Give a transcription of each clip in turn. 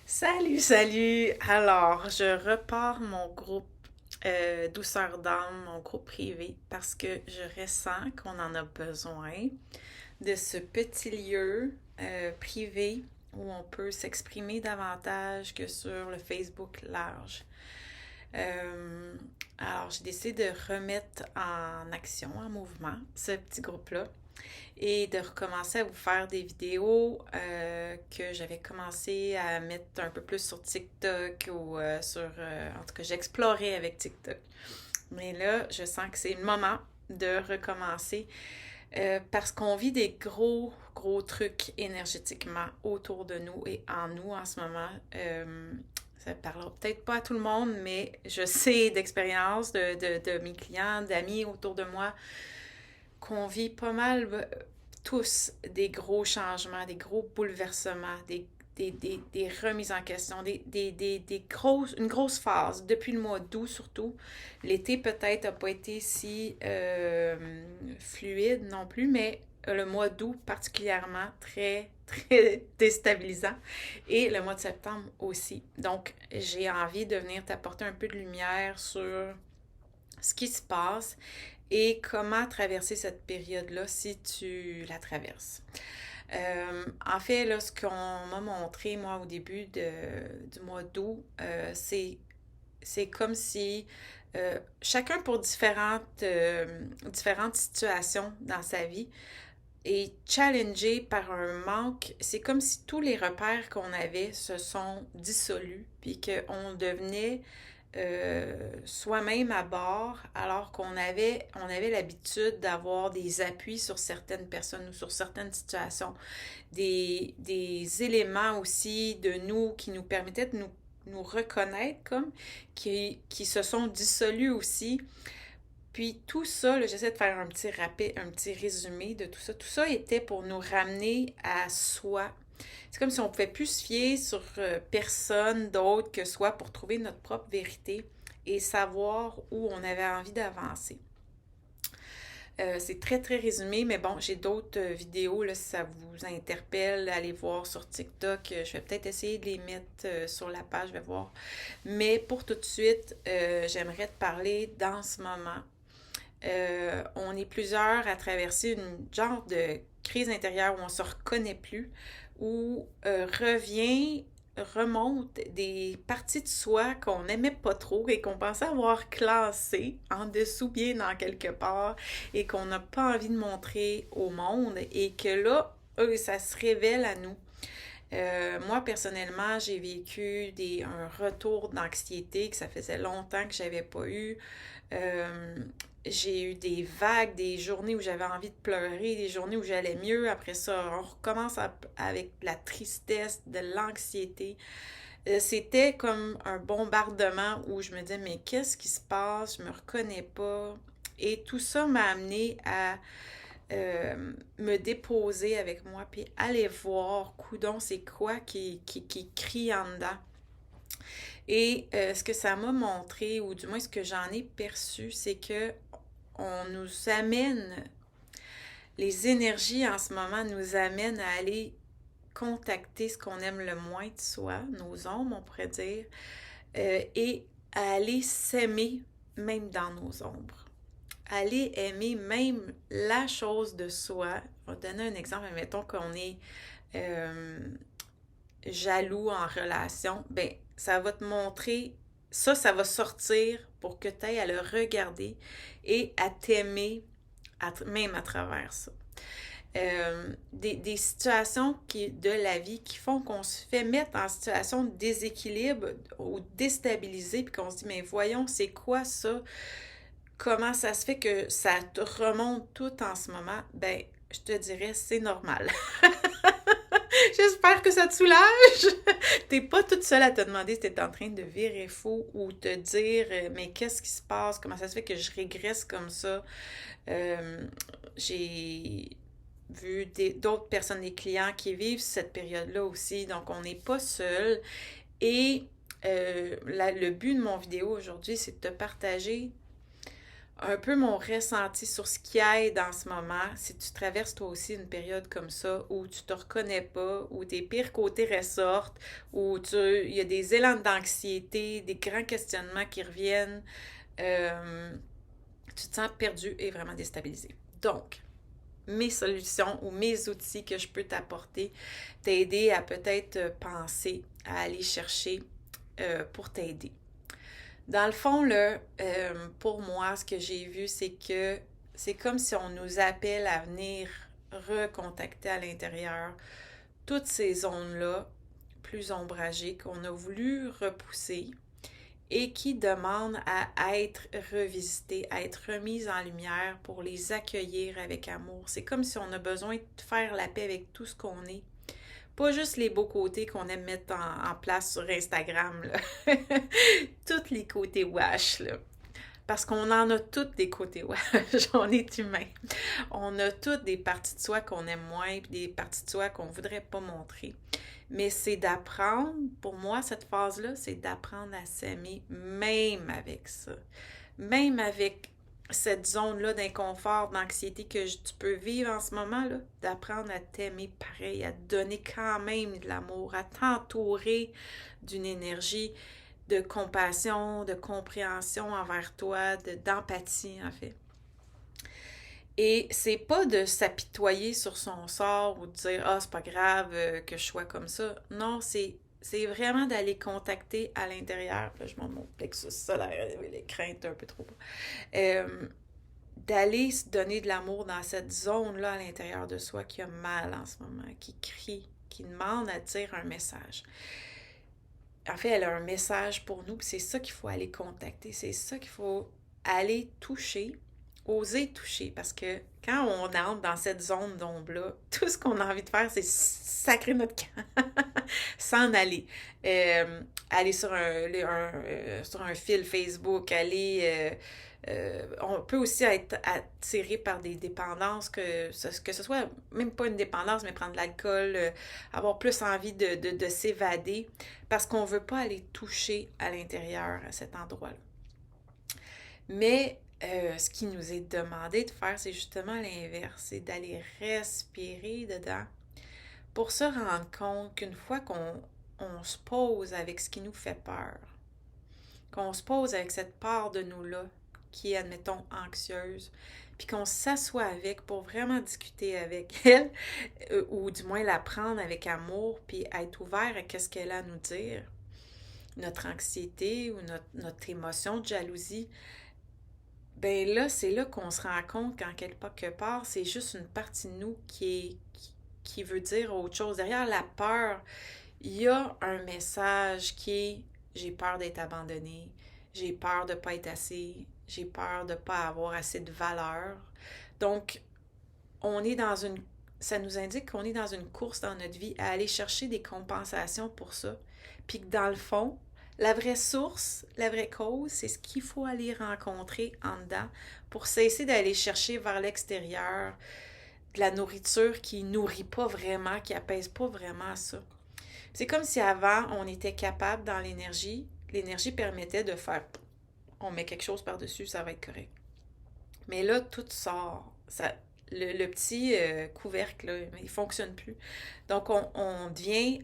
Salut, salut! Alors, je repars mon groupe Douceur d'âme, mon groupe privé, parce que je ressens qu'on en a besoin de ce petit lieu privé où on peut s'exprimer davantage que sur le Facebook large. Euh, alors, j'ai décidé de remettre en action, en mouvement, ce petit groupe-là et de recommencer à vous faire des vidéos que j'avais commencé à mettre un peu plus sur TikTok ou en tout cas, j'explorais avec TikTok. Mais là, je sens que c'est le moment de recommencer parce qu'on vit des gros trucs énergétiquement autour de nous et en nous en ce moment. Ça ne parlera peut-être pas à tout le monde, mais je sais d'expérience de mes clients, d'amis autour de moi, qu'on vit pas mal tous des gros changements, des gros bouleversements, des remises en question, une grosse phase depuis le mois d'août surtout. L'été peut-être n'a pas été si fluide non plus, mais le mois d'août particulièrement très déstabilisant et le mois de septembre aussi. Donc, j'ai envie de venir t'apporter un peu de lumière sur ce qui se passe et comment traverser cette période-là si tu la traverses. En fait, là, ce qu'on m'a montré, moi, au début du mois d'août, c'est comme si chacun pour différentes situations dans sa vie est challengé par un manque. C'est comme si tous les repères qu'on avait se sont dissolus, puis qu'on devenait soi-même à bord, alors on avait l'habitude d'avoir des appuis sur certaines personnes ou sur certaines situations, des éléments aussi de nous qui nous permettaient de nous reconnaître comme, qui se sont dissolus aussi. Puis tout ça, là, j'essaie de faire un petit résumé de tout ça. Tout ça était pour nous ramener à soi. C'est comme si on ne pouvait plus se fier sur personne d'autre que soi pour trouver notre propre vérité et savoir où on avait envie d'avancer. C'est très résumé, mais bon, j'ai d'autres vidéos, là, si ça vous interpelle, allez voir sur TikTok. Je vais peut-être essayer de les mettre sur la page, je vais voir. Mais pour tout de suite, j'aimerais te parler dans ce moment. On est plusieurs à traverser une genre de crise intérieure où on se reconnaît plus, où remonte des parties de soi qu'on n'aimait pas trop et qu'on pensait avoir classées en dessous, bien dans quelque part, et qu'on n'a pas envie de montrer au monde, et que là, ça se révèle à nous. Moi, personnellement, j'ai vécu un retour d'anxiété que ça faisait longtemps que j'avais pas eu. Euh, j'ai eu des vagues, des journées où j'avais envie de pleurer, des journées où j'allais mieux. Après ça, on recommence avec la tristesse, de l'anxiété. C'était comme un bombardement où je me disais, mais qu'est-ce qui se passe? Je me reconnais pas. Et tout ça m'a amené à me déposer avec moi, puis aller voir, coudon, c'est quoi qui crie en dedans. Et ce que ça m'a montré, ou du moins ce que j'en ai perçu, c'est que on nous amène, les énergies en ce moment nous amènent à aller contacter ce qu'on aime le moins de soi, nos ombres, on pourrait dire, et à aller s'aimer même dans nos ombres. Aller aimer même la chose de soi. Je vais te donner un exemple. Mettons qu'on est euh, jaloux en relation. Ben, ça va te montrer, ça va sortir pour que tu ailles à le regarder et à t'aimer même à travers ça. Des situations de la vie qui font qu'on se fait mettre en situation de déséquilibre ou déstabilisé, puis qu'on se dit, mais voyons, c'est quoi ça? Comment ça se fait que ça te remonte tout en ce moment? Ben, je te dirais, c'est normal. J'espère que ça te soulage. T'es pas toute seule à te demander si t'es en train de virer fou ou te dire mais qu'est-ce qui se passe? Comment ça se fait que je régresse comme ça? J'ai vu d'autres personnes, des clients qui vivent cette période-là aussi, donc on n'est pas seul. Et le but de mon vidéo aujourd'hui, c'est de te partager un peu mon ressenti sur ce qui aide en ce moment, si tu traverses toi aussi une période comme ça, où tu te reconnais pas, où tes pires côtés ressortent, il y a des élans d'anxiété, des grands questionnements qui reviennent, euh, tu te sens perdu et vraiment déstabilisé. Donc, mes solutions ou mes outils que je peux t'apporter, t'aider à peut-être penser à aller chercher pour t'aider. Dans le fond, là, pour moi, ce que j'ai vu, c'est que c'est comme si on nous appelle à venir recontacter à l'intérieur toutes ces zones-là plus ombragées qu'on a voulu repousser et qui demandent à être revisitées, à être remises en lumière pour les accueillir avec amour. C'est comme si on a besoin de faire la paix avec tout ce qu'on est. Pas juste les beaux côtés qu'on aime mettre en place sur Instagram, là. Tous les côtés wash, là. Parce qu'on en a toutes des côtés wash, on est humain. On a toutes des parties de soi qu'on aime moins, puis des parties de soi qu'on voudrait pas montrer. Mais c'est d'apprendre, pour moi, cette phase-là, c'est d'apprendre à s'aimer, même avec ça. Même avec cette zone-là d'inconfort, d'anxiété que tu peux vivre en ce moment, là, d'apprendre à t'aimer pareil, à te donner quand même de l'amour, à t'entourer d'une énergie de compassion, de compréhension envers toi, d'empathie en fait. Et c'est pas de s'apitoyer sur son sort ou de dire ah c'est pas grave que je sois comme ça. Non, c'est vraiment d'aller contacter à l'intérieur. Là, je monte mon plexus solaire, l'écran est un peu trop bas. D'aller se donner de l'amour dans cette zone-là à l'intérieur de soi qui a mal en ce moment, qui crie, qui demande à dire un message. En fait, elle a un message pour nous, puis c'est ça qu'il faut aller contacter, c'est ça qu'il faut aller toucher, oser toucher, parce que quand on entre dans cette zone d'ombre-là, tout ce qu'on a envie de faire, c'est sacrer notre camp, s'en aller. Aller sur un fil Facebook, on peut aussi être attiré par des dépendances, que ce soit même pas une dépendance, mais prendre de l'alcool, avoir plus envie de s'évader, parce qu'on veut pas aller toucher à l'intérieur, à cet endroit-là. Mais ce qui nous est demandé de faire, c'est justement l'inverse, c'est d'aller respirer dedans pour se rendre compte qu'une fois qu'on se pose avec ce qui nous fait peur, qu'on se pose avec cette part de nous-là qui est, admettons, anxieuse, puis qu'on s'assoit avec pour vraiment discuter avec elle, ou du moins la prendre avec amour, puis être ouvert à ce qu'elle a à nous dire, notre anxiété ou notre émotion de jalousie, ben là, c'est là qu'on se rend compte qu'en quelque part, c'est juste une partie de nous qui veut dire autre chose. Derrière la peur, il y a un message qui est j'ai peur d'être abandonnée, j'ai peur de ne pas être assez, j'ai peur de ne pas avoir assez de valeur. Donc, on est dans une. Ça nous indique qu'on est dans une course dans notre vie à aller chercher des compensations pour ça. Puis que dans le fond, la vraie source, la vraie cause, c'est ce qu'il faut aller rencontrer en dedans pour cesser d'aller chercher vers l'extérieur de la nourriture qui nourrit pas vraiment, qui apaise pas vraiment ça. C'est comme si avant, on était capable dans l'énergie, l'énergie permettait de faire, on met quelque chose par-dessus, ça va être correct. Mais là, tout sort. Le petit couvercle, là, il ne fonctionne plus. Donc, on devient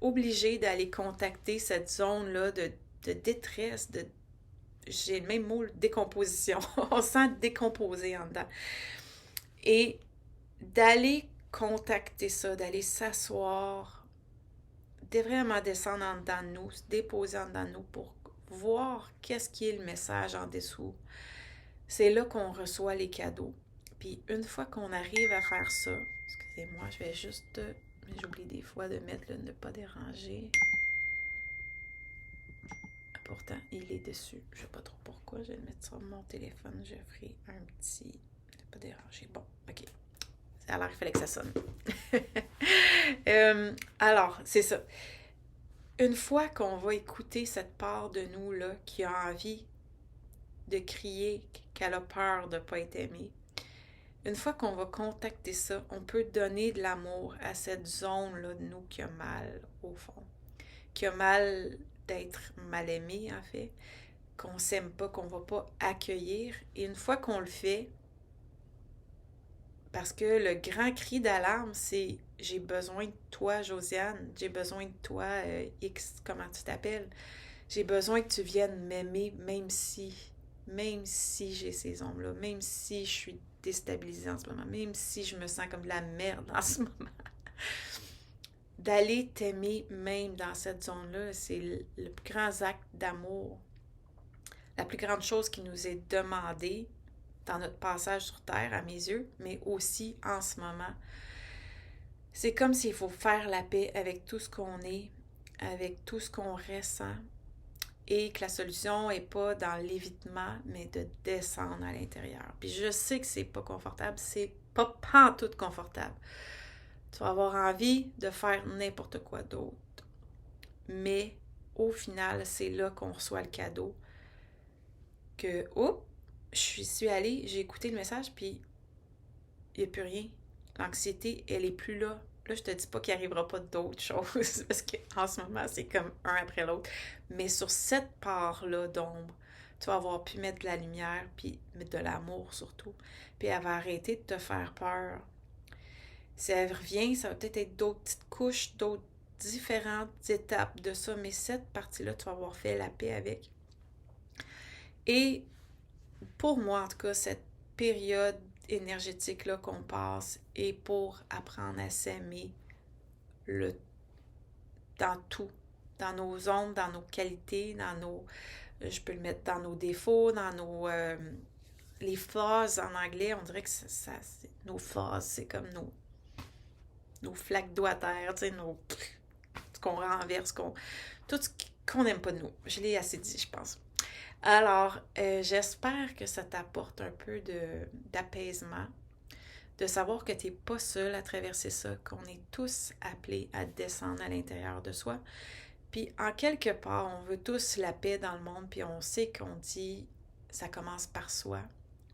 obligé d'aller contacter cette zone-là de détresse, j'ai le même mot, décomposition. On se sent décomposé en dedans. Et d'aller contacter ça, d'aller s'asseoir, de vraiment descendre en dedans de nous, se déposer en dedans de nous pour voir qu'est-ce qui est le message en dessous. C'est là qu'on reçoit les cadeaux. Puis une fois qu'on arrive à faire ça, excusez-moi, je vais juste, j'oublie des fois de mettre le ne pas déranger. Pourtant, il est dessus. Je ne sais pas trop pourquoi. Je vais le mettre sur mon téléphone. Je ferai un petit ne pas déranger. Bon, ok. Alors, il fallait que ça sonne. Alors, c'est ça. Une fois qu'on va écouter cette part de nous là qui a envie de crier qu'elle a peur de ne pas être aimée, une fois qu'on va contacter ça, on peut donner de l'amour à cette zone-là de nous qui a mal, au fond. Qui a mal d'être mal aimée, en fait. qu'on s'aime pas, qu'on va pas accueillir. Et une fois qu'on le fait, parce que le grand cri d'alarme, c'est j'ai besoin de toi, Josiane, j'ai besoin de toi, X, comment tu t'appelles. J'ai besoin que tu viennes m'aimer, même si j'ai ces ombres-là, même si je suis déstabilisée en ce moment, même si je me sens comme de la merde en ce moment. D'aller t'aimer même dans cette zone-là, c'est le plus grand acte d'amour, la plus grande chose qui nous est demandée dans notre passage sur Terre, à mes yeux, mais aussi en ce moment. C'est comme s'il faut faire la paix avec tout ce qu'on est, avec tout ce qu'on ressent, et que la solution n'est pas dans l'évitement, mais de descendre à l'intérieur. Puis je sais que c'est pas confortable, c'est pas pantoute confortable. Tu vas avoir envie de faire n'importe quoi d'autre. Mais au final, c'est là qu'on reçoit le cadeau. Que, oups, je suis allée, j'ai écouté le message, puis il n'y a plus rien. L'anxiété, elle est plus là. Là, je te dis pas qu'il n'y arrivera pas d'autres choses, parce qu'en ce moment, c'est comme un après l'autre. Mais sur cette part-là d'ombre, tu vas avoir pu mettre de la lumière, puis mettre de l'amour surtout. Puis elle va arrêter de te faire peur. Si elle revient, ça va peut-être être d'autres petites couches, d'autres différentes étapes de ça. Mais cette partie-là, tu vas avoir fait la paix avec. Et pour moi, en tout cas, cette période énergétique-là qu'on passe est pour apprendre à s'aimer le, dans tout, dans nos ombres, dans nos qualités, dans nos... Je peux le mettre dans nos défauts, dans nos... les phases en anglais, on dirait que nos phases, c'est comme nos flaques d'eau à terre, tu sais, ce qu'on renverse, tout ce qu'on n'aime pas de nous. Je l'ai assez dit, je pense. Alors, j'espère que ça t'apporte un peu d'apaisement, de savoir que tu n'es pas seul à traverser ça, qu'on est tous appelés à descendre à l'intérieur de soi. Puis, en quelque part, on veut tous la paix dans le monde, puis on sait qu'on dit ça commence par soi.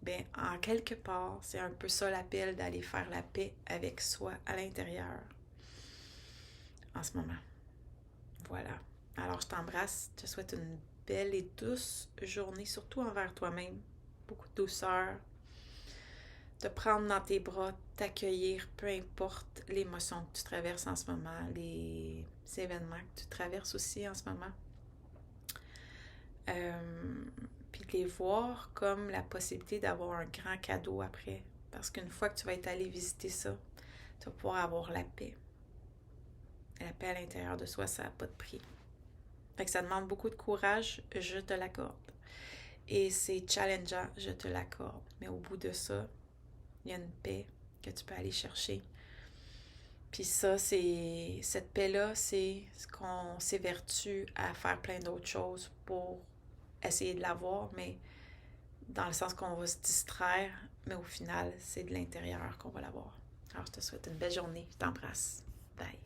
Bien, en quelque part, c'est un peu ça l'appel d'aller faire la paix avec soi à l'intérieur en ce moment. Voilà. Alors, je t'embrasse, je te souhaite une belle et douce journée, surtout envers toi-même. Beaucoup de douceur. Te prendre dans tes bras, t'accueillir, peu importe l'émotion que tu traverses en ce moment, les événements que tu traverses aussi en ce moment. Puis de les voir comme la possibilité d'avoir un grand cadeau après. Parce qu'une fois que tu vas être allé visiter ça, tu vas pouvoir avoir la paix. Et la paix à l'intérieur de soi, ça n'a pas de prix. Fait que ça demande beaucoup de courage, je te l'accorde. Et c'est challengeant, je te l'accorde. Mais au bout de ça, il y a une paix que tu peux aller chercher. Puis ça, cette paix-là, c'est ce qu'on s'évertue à faire plein d'autres choses pour essayer de l'avoir, mais dans le sens qu'on va se distraire, mais au final, c'est de l'intérieur qu'on va l'avoir. Alors, je te souhaite une belle journée. Je t'embrasse. Bye.